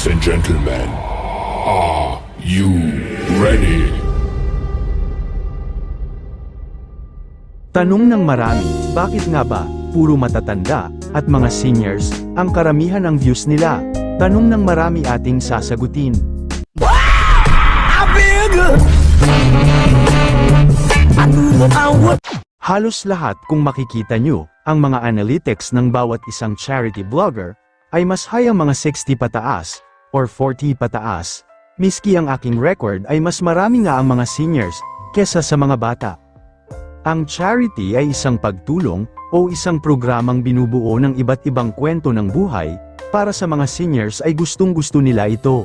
Ladies and gentlemen, are you ready? Tanong ng marami, bakit nga ba, puro matatanda, at mga seniors, ang karamihan ng views nila? Tanong ng marami ating sasagutin. Halos lahat kung makikita nyo, ang mga analytics ng bawat isang charity blogger, ay mas high ang mga 60 pataas, or 40 pataas. Miski ang aking record ay mas marami nga ang mga seniors, kesa sa mga bata. Ang charity ay isang pagtulong, o isang programang binubuo ng iba't ibang kwento ng buhay, para sa mga seniors ay gustong-gusto nila ito.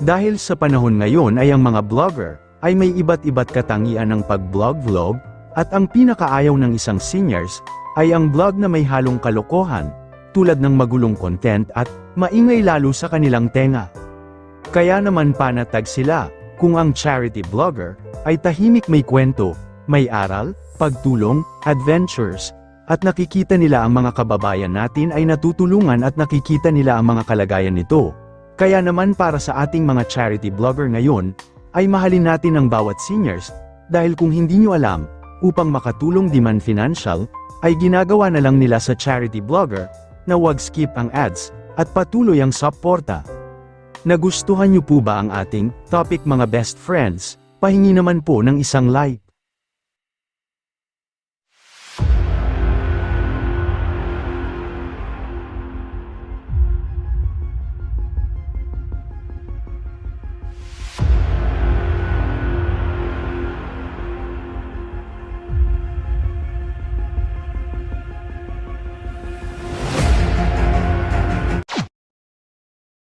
Dahil sa panahon ngayon ay ang mga blogger, ay may iba't-iba't katangian ng pag-vlog, at ang pinakaayaw ng isang seniors, ay ang blog na may halong kalokohan, tulad ng magulong content at maingay lalo sa kanilang tenga. Kaya naman panatag sila, kung ang charity blogger, ay tahimik may kwento, may aral, pagtulong, adventures, at nakikita nila ang mga kababayan natin ay natutulungan at nakikita nila ang mga kalagayan nito. Kaya naman para sa ating mga charity blogger ngayon, ay mahalin natin ang bawat seniors, dahil kung hindi nyo alam, upang makatulong di man financial, ay ginagawa na lang nila sa charity blogger, na wag skip ang ads, at patuloy ang suporta. Nagustuhan nyo po ba ang ating topic mga best friends? Pahingi naman po ng isang like.